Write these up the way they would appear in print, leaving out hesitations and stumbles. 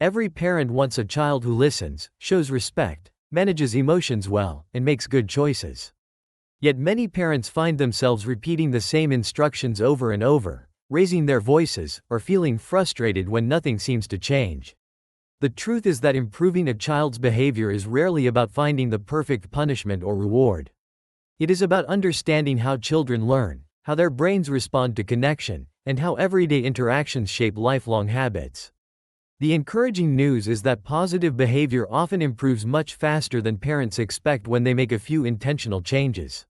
Every parent wants a child who listens, shows respect, manages emotions well, and makes good choices. Yet many parents find themselves repeating the same instructions over and over, raising their voices, or feeling frustrated when nothing seems to change. The truth is that improving a child's behavior is rarely about finding the perfect punishment or reward. It is about understanding how children learn, how their brains respond to connection, and how everyday interactions shape lifelong habits. The encouraging news is that positive behavior often improves much faster than parents expect when they make a few intentional changes.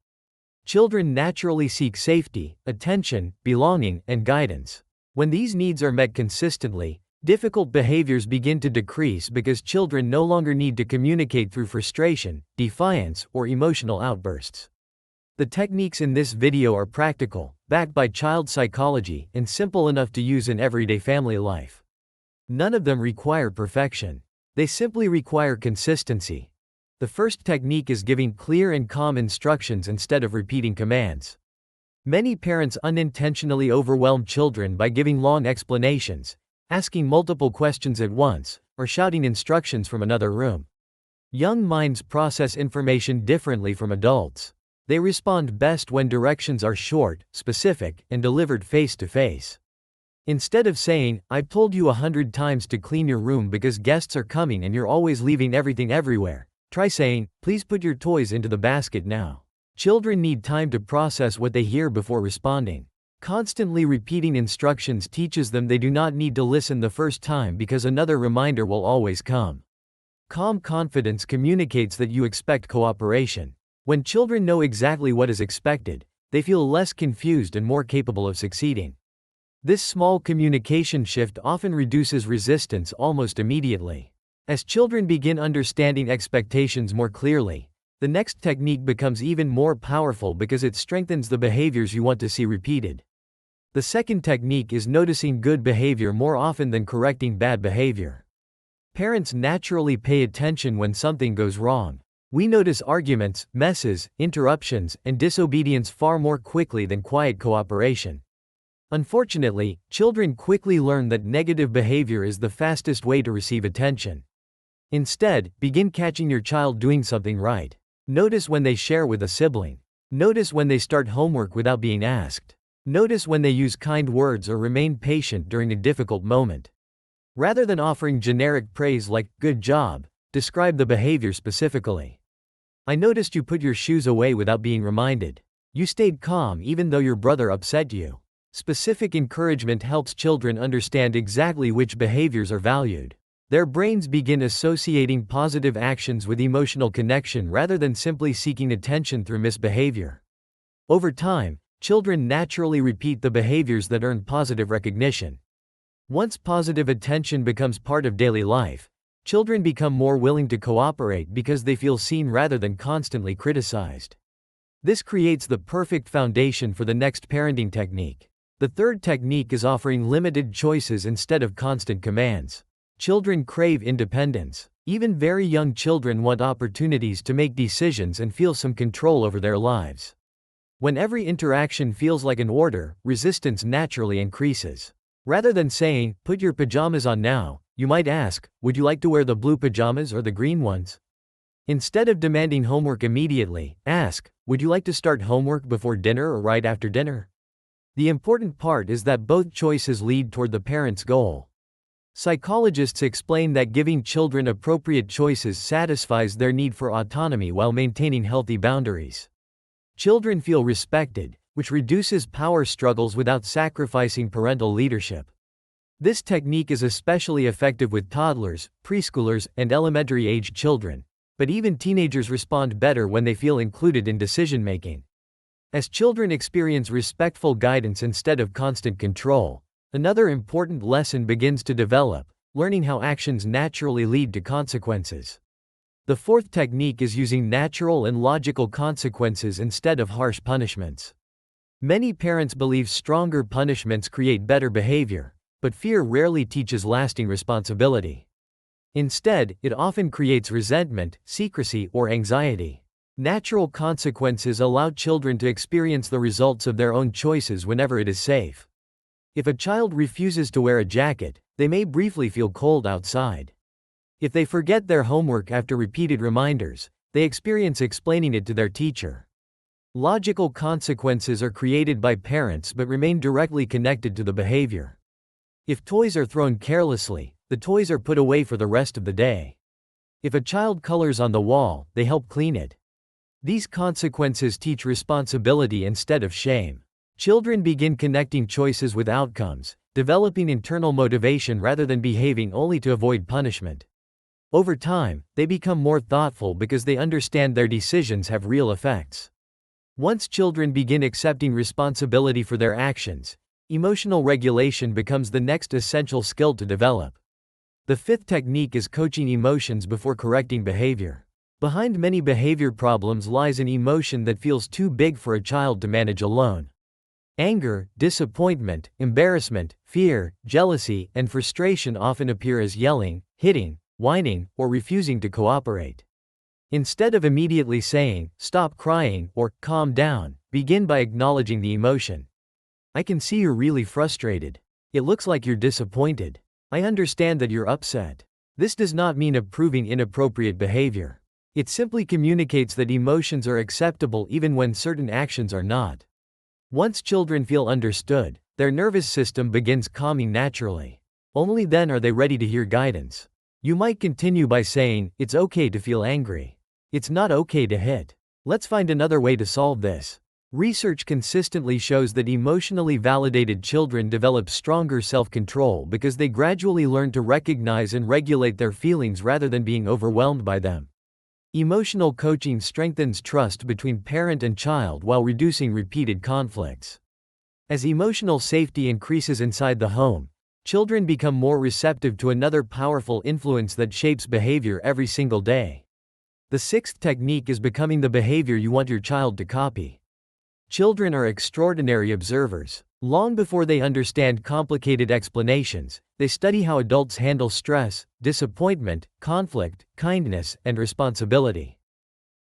Children naturally seek safety, attention, belonging, and guidance. When these needs are met consistently, difficult behaviors begin to decrease because children no longer need to communicate through frustration, defiance, or emotional outbursts. The techniques in this video are practical, backed by child psychology, and simple enough to use in everyday family life. None of them require perfection. They simply require consistency. The first technique is giving clear and calm instructions instead of repeating commands. Many parents unintentionally overwhelm children by giving long explanations, asking multiple questions at once, or shouting instructions from another room. Young minds process information differently from adults. They respond best when directions are short, specific, and delivered face to face. Instead of saying, "I've told you 100 times to clean your room because guests are coming and you're always leaving everything everywhere," try saying, "Please put your toys into the basket now." Children need time to process what they hear before responding. Constantly repeating instructions teaches them they do not need to listen the first time because another reminder will always come. Calm confidence communicates that you expect cooperation. When children know exactly what is expected, they feel less confused and more capable of succeeding. This small communication shift often reduces resistance almost immediately. As children begin understanding expectations more clearly, the next technique becomes even more powerful because it strengthens the behaviors you want to see repeated. The second technique is noticing good behavior more often than correcting bad behavior. Parents naturally pay attention when something goes wrong. We notice arguments, messes, interruptions, and disobedience far more quickly than quiet cooperation. Unfortunately, children quickly learn that negative behavior is the fastest way to receive attention. Instead, begin catching your child doing something right. Notice when they share with a sibling. Notice when they start homework without being asked. Notice when they use kind words or remain patient during a difficult moment. Rather than offering generic praise like, "Good job," describe the behavior specifically. "I noticed you put your shoes away without being reminded. You stayed calm even though your brother upset you." Specific encouragement helps children understand exactly which behaviors are valued. Their brains begin associating positive actions with emotional connection rather than simply seeking attention through misbehavior. Over time, children naturally repeat the behaviors that earn positive recognition. Once positive attention becomes part of daily life, children become more willing to cooperate because they feel seen rather than constantly criticized. This creates the perfect foundation for the next parenting technique. The third technique is offering limited choices instead of constant commands. Children crave independence. Even very young children want opportunities to make decisions and feel some control over their lives. When every interaction feels like an order, resistance naturally increases. Rather than saying, "Put your pajamas on now," you might ask, "Would you like to wear the blue pajamas or the green ones?" Instead of demanding homework immediately, ask, "Would you like to start homework before dinner or right after dinner?" The important part is that both choices lead toward the parent's goal. Psychologists explain that giving children appropriate choices satisfies their need for autonomy while maintaining healthy boundaries. Children feel respected, which reduces power struggles without sacrificing parental leadership. This technique is especially effective with toddlers, preschoolers, and elementary-aged children, but even teenagers respond better when they feel included in decision-making. As children experience respectful guidance instead of constant control, another important lesson begins to develop, learning how actions naturally lead to consequences. The fourth technique is using natural and logical consequences instead of harsh punishments. Many parents believe stronger punishments create better behavior, but fear rarely teaches lasting responsibility. Instead, it often creates resentment, secrecy, or anxiety. Natural consequences allow children to experience the results of their own choices whenever it is safe. If a child refuses to wear a jacket, They may briefly feel cold outside. If they forget their homework after repeated reminders, they experience explaining it to their teacher. Logical consequences are created by parents but remain directly connected to the behavior. If toys are thrown carelessly, the toys are put away for the rest of the day. If a child colors on the wall, they help clean it. These consequences teach responsibility instead of shame. Children begin connecting choices with outcomes, developing internal motivation rather than behaving only to avoid punishment. Over time, they become more thoughtful because they understand their decisions have real effects. Once children begin accepting responsibility for their actions, emotional regulation becomes the next essential skill to develop. The fifth technique is coaching emotions before correcting behavior. Behind many behavior problems lies an emotion that feels too big for a child to manage alone. Anger, disappointment, embarrassment, fear, jealousy, and frustration often appear as yelling, hitting, whining, or refusing to cooperate. Instead of immediately saying, "Stop crying," or "Calm down," begin by acknowledging the emotion. "I can see you're really frustrated. It looks like you're disappointed. I understand that you're upset." This does not mean approving inappropriate behavior. It simply communicates that emotions are acceptable even when certain actions are not. Once children feel understood, their nervous system begins calming naturally. Only then are they ready to hear guidance. You might continue by saying, "It's okay to feel angry. It's not okay to hit. Let's find another way to solve this." Research consistently shows that emotionally validated children develop stronger self-control because they gradually learn to recognize and regulate their feelings rather than being overwhelmed by them. Emotional coaching strengthens trust between parent and child while reducing repeated conflicts. As emotional safety increases inside the home, children become more receptive to another powerful influence that shapes behavior every single day. The sixth technique is becoming the behavior you want your child to copy. Children are extraordinary observers. Long before they understand complicated explanations, they study how adults handle stress, disappointment, conflict, kindness, and responsibility.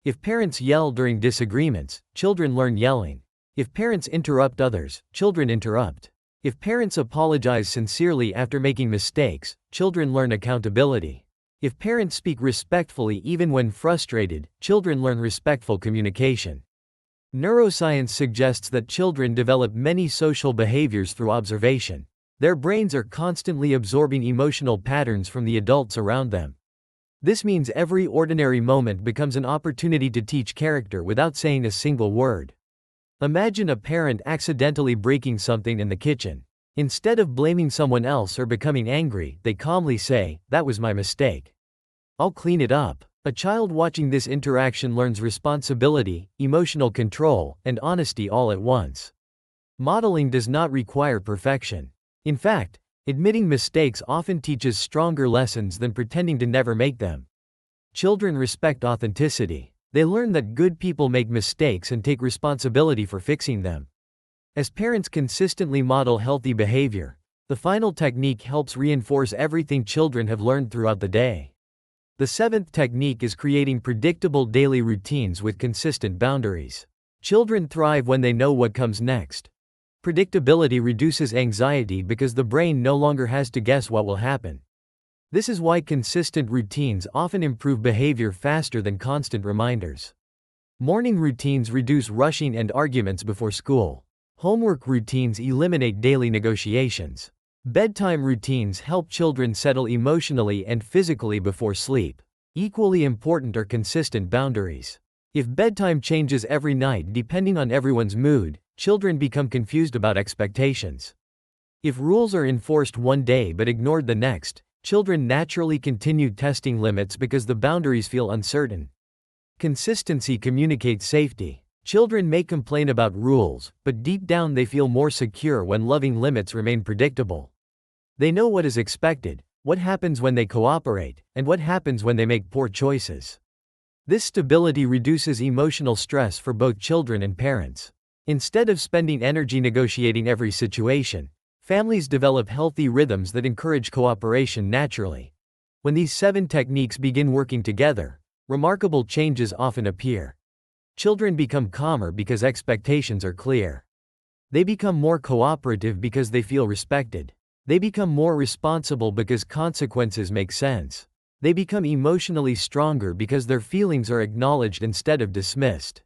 If parents yell during disagreements, children learn yelling. If parents interrupt others, children interrupt. If parents apologize sincerely after making mistakes, children learn accountability. If parents speak respectfully even when frustrated, children learn respectful communication. Neuroscience suggests that children develop many social behaviors through observation. Their brains are constantly absorbing emotional patterns from the adults around them. This means every ordinary moment becomes an opportunity to teach character without saying a single word. Imagine a parent accidentally breaking something in the kitchen. Instead of blaming someone else or becoming angry, they calmly say, "That was my mistake. I'll clean it up." A child watching this interaction learns responsibility, emotional control, and honesty all at once. Modeling does not require perfection. In fact, admitting mistakes often teaches stronger lessons than pretending to never make them. Children respect authenticity. They learn that good people make mistakes and take responsibility for fixing them. As parents consistently model healthy behavior, the final technique helps reinforce everything children have learned throughout the day. The seventh technique is creating predictable daily routines with consistent boundaries. Children thrive when they know what comes next. Predictability reduces anxiety because the brain no longer has to guess what will happen. This is why consistent routines often improve behavior faster than constant reminders. Morning routines reduce rushing and arguments before school. Homework routines eliminate daily negotiations. Bedtime routines help children settle emotionally and physically before sleep. Equally important are consistent boundaries. If bedtime changes every night depending on everyone's mood, children become confused about expectations. If rules are enforced one day but ignored the next, children naturally continue testing limits because the boundaries feel uncertain. Consistency communicates safety. Children may complain about rules, but deep down they feel more secure when loving limits remain predictable. They know what is expected, what happens when they cooperate, and what happens when they make poor choices. This stability reduces emotional stress for both children and parents. Instead of spending energy negotiating every situation, families develop healthy rhythms that encourage cooperation naturally. When these 7 techniques begin working together, remarkable changes often appear. Children become calmer because expectations are clear. They become more cooperative because they feel respected. They become more responsible because consequences make sense. They become emotionally stronger because their feelings are acknowledged instead of dismissed.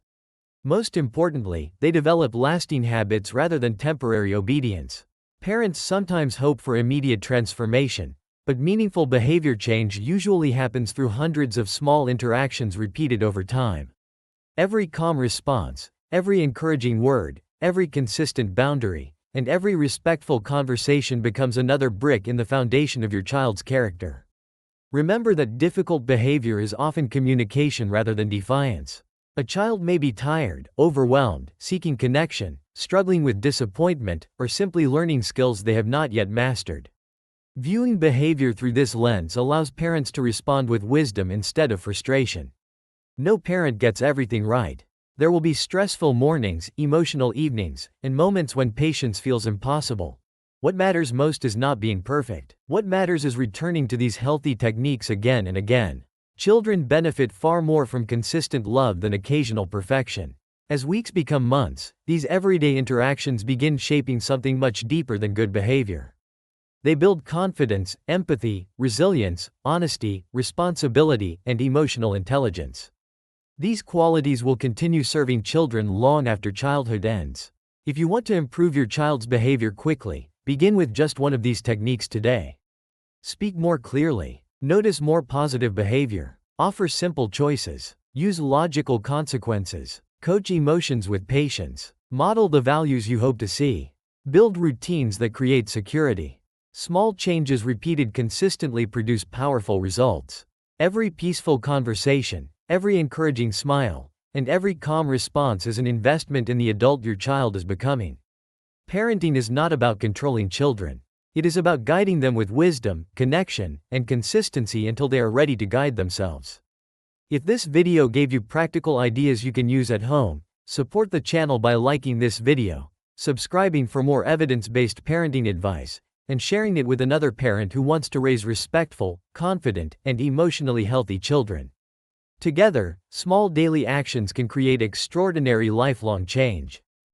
Most importantly, they develop lasting habits rather than temporary obedience. Parents sometimes hope for immediate transformation, but meaningful behavior change usually happens through hundreds of small interactions repeated over time. Every calm response, every encouraging word, every consistent boundary, and every respectful conversation becomes another brick in the foundation of your child's character. Remember that difficult behavior is often communication rather than defiance. A child may be tired, overwhelmed, seeking connection, struggling with disappointment, or simply learning skills they have not yet mastered. Viewing behavior through this lens allows parents to respond with wisdom instead of frustration. No parent gets everything right. There will be stressful mornings, emotional evenings, and moments when patience feels impossible. What matters most is not being perfect. What matters is returning to these healthy techniques again and again. Children benefit far more from consistent love than occasional perfection. As weeks become months, these everyday interactions begin shaping something much deeper than good behavior. They build confidence, empathy, resilience, honesty, responsibility, and emotional intelligence. These qualities will continue serving children long after childhood ends. If you want to improve your child's behavior quickly, begin with just one of these techniques today. Speak more clearly. Notice more positive behavior. Offer simple choices. Use logical consequences. Coach emotions with patience. Model the values you hope to see. Build routines that create security. Small changes repeated consistently produce powerful results. Every peaceful conversation, every encouraging smile, and every calm response is an investment in the adult your child is becoming. Parenting is not about controlling children. It is about guiding them with wisdom, connection, and consistency until they are ready to guide themselves. If this video gave you practical ideas you can use at home, support the channel by liking this video, subscribing for more evidence-based parenting advice, and sharing it with another parent who wants to raise respectful, confident, and emotionally healthy children. Together, small daily actions can create extraordinary lifelong change.